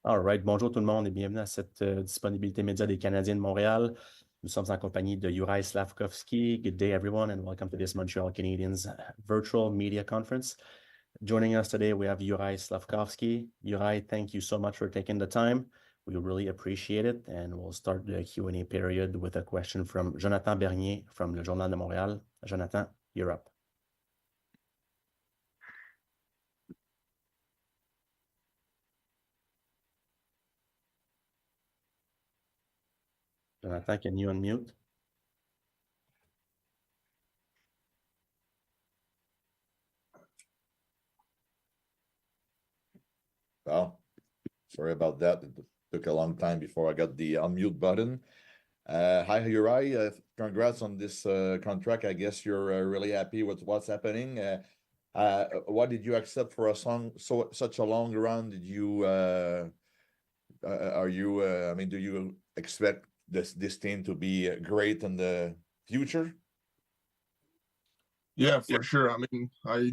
All right. Bonjour tout le monde et bienvenue à cette disponibilité média des Canadiens de Montréal. Nous sommes en compagnie de Juraj Slafkovsky. Good day, everyone, and welcome to this Montreal Canadiens virtual media conference. Joining us today, we have Juraj Slafkovsky. Juraj, thank you so much for taking the time. We really appreciate it, and we'll start the Q&A period with a question from Jonathan Bernier from Le Journal de Montréal. Jonathan, you're up. Jonathan, can you unmute? Well, sorry about that. It took a long time before I got the unmute button. Hi, Juraj. Congrats on this contract. I guess you're really happy with what's happening. What did you accept for such a long run? Did you do you expect this team to be great in the future? Yeah, for sure. I mean, I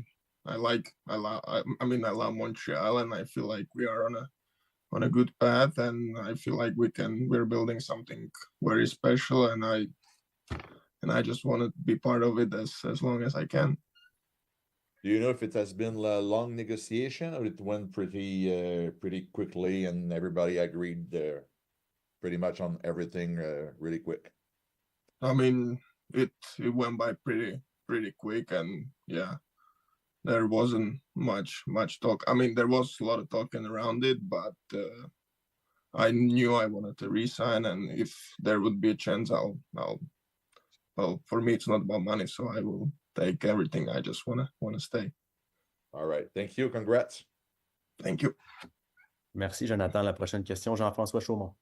love Montreal, and I feel like we are on a good path, and I feel like we're building something very special, and I just want to be part of it as long as I can. Do you know if it has been a long negotiation or it went pretty quickly and everybody agreed pretty much on everything really quick? I mean, it went by pretty quick, and yeah, there wasn't much talk. I mean, there was a lot of talking around it, but I knew I wanted to resign, and if there would be a chance, well, for me, it's not about money, so I will take everything. I just wanna stay. All right. Thank you. Congrats. Thank you. Merci, Jonathan. La prochaine question, Jean-François Chaumont.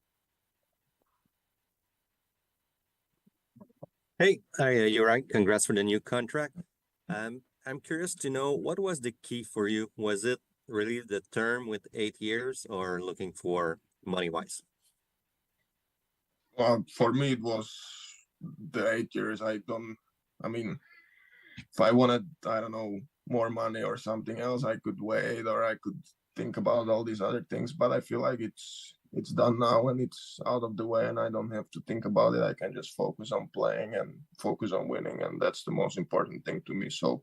Hey, you're right. Congrats for the new contract. I'm curious to know, what was the key for you? Was it really the term with 8 years or looking for money-wise? Well, for me, it was the 8 years. I mean, if I wanted, I don't know, more money or something else, I could wait or I could think about all these other things. But I feel like it's done now and it's out of the way, and I don't have to think about it. I can just focus on playing and focus on winning, and that's the most important thing to me. So,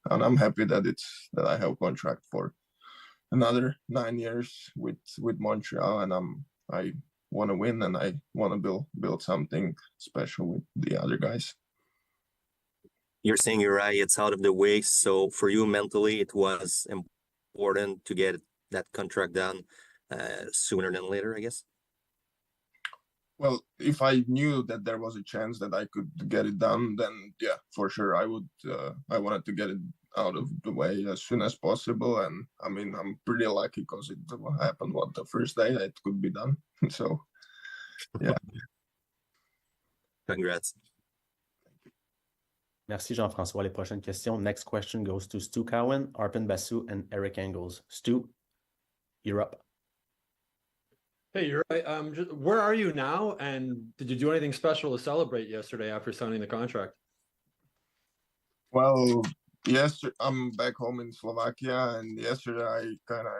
and I'm happy that I have a contract for another 9 years with Montreal, and I want to win, and I want to build something special with the other guys. You're saying you're right, it's out of the way. So for you mentally, it was important to get that contract done sooner than later, I guess? Well, if I knew that there was a chance that I could get it done, then yeah, for sure I would. I wanted to get it out of the way as soon as possible, and I mean, I'm pretty lucky because it happened the first day it could be done. So yeah. Congrats. Merci, Jean-François. Les prochaines questions. Next question goes to Stu Cowan, Arpin Basu, and Eric Engels. Stu, you're up. Hey, you're right. Where are you now? And did you do anything special to celebrate yesterday after signing the contract? Well, yes, I'm back home in Slovakia, and yesterday I kind of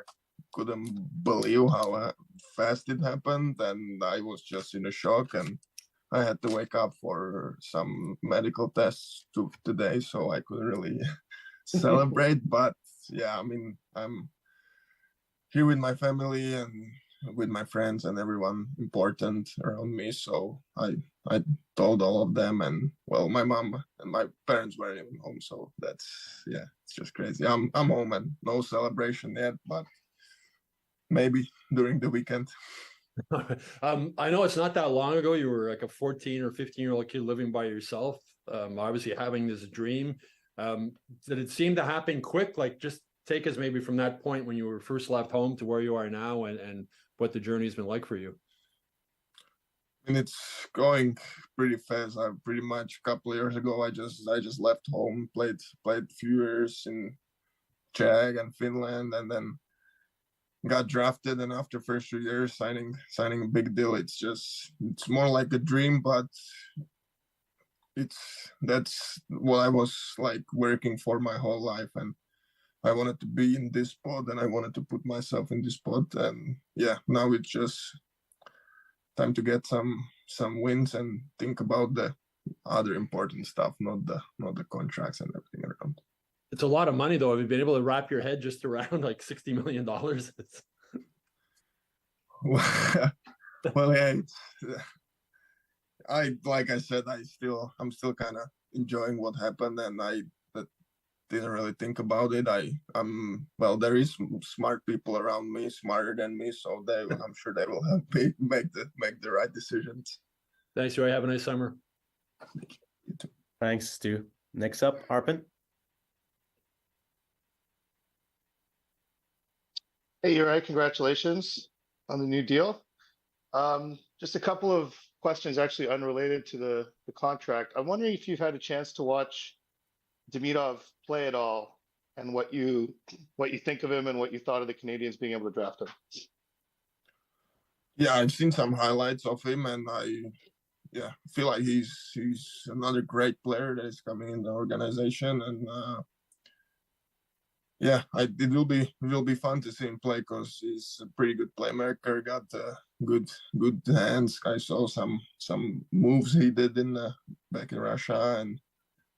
couldn't believe how fast it happened, and I was just in a shock, and I had to wake up for some medical tests today, so I couldn't really celebrate. But yeah, I mean, I'm here with my family and with my friends and everyone important around me. So I told all of them, and well, my mom and my parents weren't even home. So that's, yeah, it's just crazy. I'm home and no celebration yet, but maybe during the weekend. I know it's not that long ago. You were like a 14 or 15-year-old kid living by yourself, obviously having this dream. Did it seem to happen quick? Like, just take us maybe from that point when you were first left home to where you are now, and what the journey's been like for you. And it's going pretty fast. I pretty much a couple of years ago, I just left home, played a few years in Czech and Finland, and then got drafted. And after first 2 years, signing a big deal, it's more like a dream, but that's what I was like working for my whole life. And I wanted to be in this spot and I wanted to put myself in this spot. And yeah, now it's just time to get some wins and think about the other important stuff, not the contracts and everything around. It's a lot of money, though. Have you been able to wrap your head just around like $60 million? Well, yeah, like I said, I'm still kind of enjoying what happened, and I didn't really think about it. Well, there is smart people around me, smarter than me, so I'm sure they will help me make the right decisions. Thanks, Roy. Have a nice summer. You too. Thanks, Stu. Next up, Arpin. Hey, you're right. Congratulations on the new deal. Just a couple of questions actually unrelated to the contract. I'm wondering if you've had a chance to watch Demidov play at all, and what you think of him and what you thought of the Canadiens being able to draft him. Yeah, I've seen some highlights of him, and I feel like he's another great player that is coming in the organization, and it will be fun to see him play because he's a pretty good playmaker. Got good hands. I saw some moves he did back in Russia, and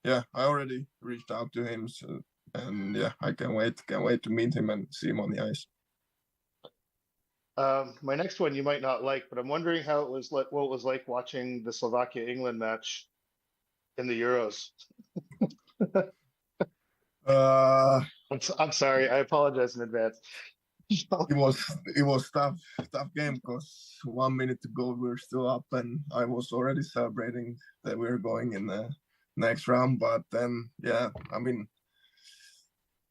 yeah, I already reached out to him. So, and yeah, I can't wait to meet him and see him on the ice. My next one you might not like, but I'm wondering what it was like watching the Slovakia-England match in the Euros. I'm sorry. I apologize in advance. It was tough game because 1 minute to go we were still up, and I was already celebrating that we were going in the next round. But then, yeah, I mean,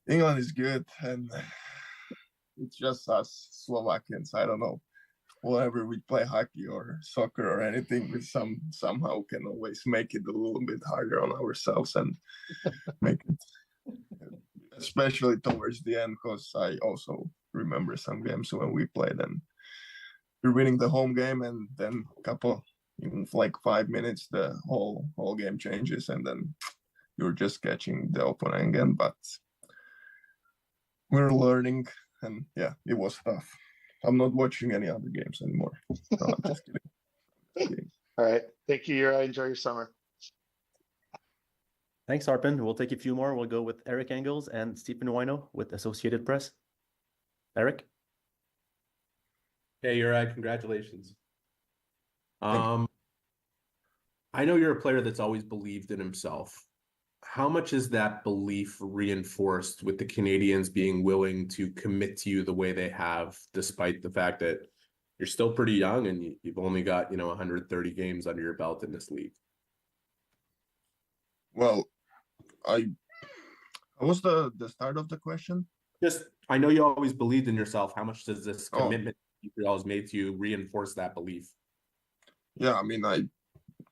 England is good, and it's just us Slovakians. I don't know. Whenever we play hockey or soccer or anything, we somehow can always make it a little bit harder on ourselves and make it, especially towards the end, because I also remember some games when we played and we're winning the home game, and then even like 5 minutes, the whole game changes, and then you're just catching the opponent again. But we're learning, and yeah, it was tough. I'm not watching any other games anymore. No, I'm just kidding. All right. Thank you, Yura. Enjoy your summer. Thanks, Arpin. We'll take a few more. We'll go with Eric Engels and Stephen Wino with Associated Press. Eric? Hey, Juraj, congratulations. I know you're a player that's always believed in himself. How much is that belief reinforced with the Canadiens being willing to commit to you the way they have, despite the fact that you're still pretty young and you've only got, 130 games under your belt in this league? Well, what was the start of the question? Just, I know you always believed in yourself. How much does this commitment you always made to you reinforce that belief? Yeah, I mean, I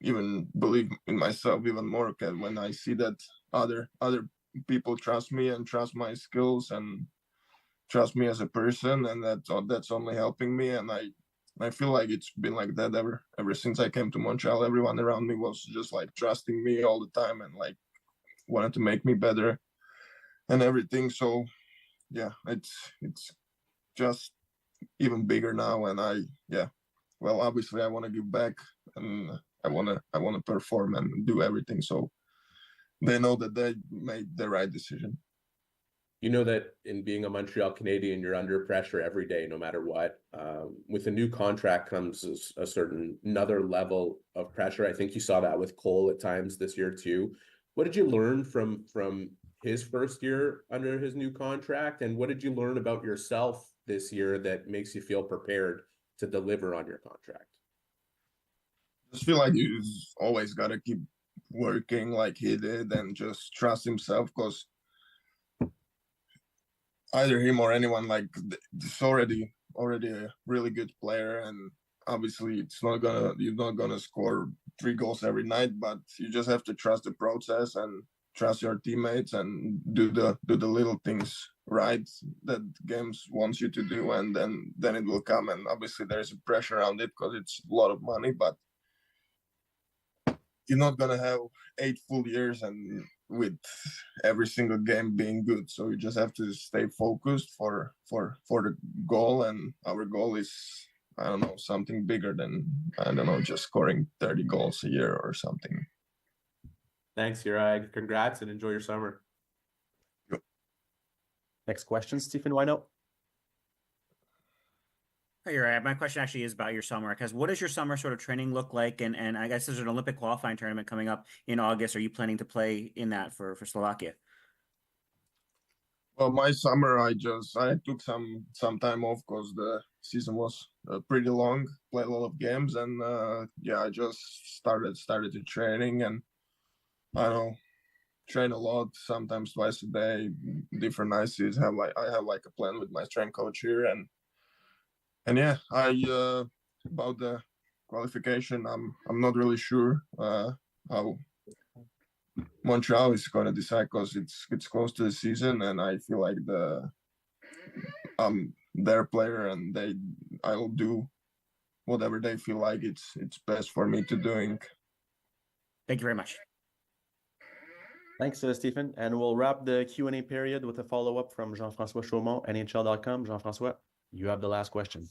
even believe in myself even more when I see that other people trust me and trust my skills and trust me as a person, and that's only helping me. And I feel like it's been like that ever since I came to Montreal. Everyone around me was just like trusting me all the time and like wanted to make me better and everything. So yeah, it's just even bigger now, and obviously I want to give back, and I want to perform and do everything so they know that they made the right decision. You know that in being a Montreal Canadian, you're under pressure every day, no matter what. With a new contract comes a certain another level of pressure. I think you saw that with Cole at times this year too. What did you learn from his first year under his new contract, and what did you learn about yourself this year that makes you feel prepared to deliver on your contract? I just feel like he's always got to keep working like he did and just trust himself, because either him or anyone, like, it's already a really good player, and obviously you're not gonna score 3 goals every night, but you just have to trust the process and trust your teammates and do the little things right that games wants you to do, and then it will come. And obviously there's a pressure around it because it's a lot of money, but you're not gonna have 8 full years and with every single game being good. So you just have to stay focused for the goal, and our goal is, I don't know, something bigger than, I don't know, just scoring 30 goals a year or something. Thanks, Juraj. Congrats and enjoy your summer. Next question, Stephen Wino. Hey, Juraj, my question actually is about your summer, because what does your summer sort of training look like? And I guess there's an Olympic qualifying tournament coming up in August. Are you planning to play in that for Slovakia? Well, my summer, I took some time off because the season was pretty long, played a lot of games, and I just started to training, and I don't know, train a lot, sometimes twice a day, different ICs. I have like a plan with my strength coach here, and yeah, about the qualification, I'm not really sure how Montreal is going to decide, because it's close to the season, and I feel like I'm their player, and I'll do whatever they feel like it's best for me to doing. Thank you very much. Thanks, Stephen. And we'll wrap the Q&A period with a follow-up from Jean-François Chaumont, NHL.com. Jean-François, you have the last question.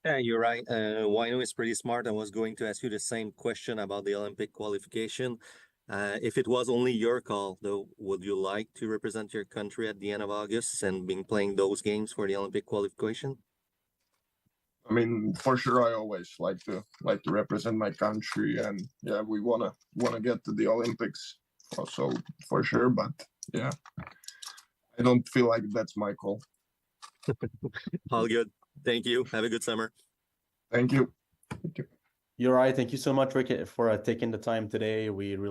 Yeah, you're right. Wino is pretty smart. I was going to ask you the same question about the Olympic qualification. If it was only your call, though, would you like to represent your country at the end of August and being playing those games for the Olympic qualification? I mean, for sure, I always like to represent my country, and yeah, we wanna get to the Olympics also for sure. But yeah, I don't feel like that's my call. All good. Thank you. Have a good summer. Thank you. You're right. Thank you so much, Rick, for taking the time today. We really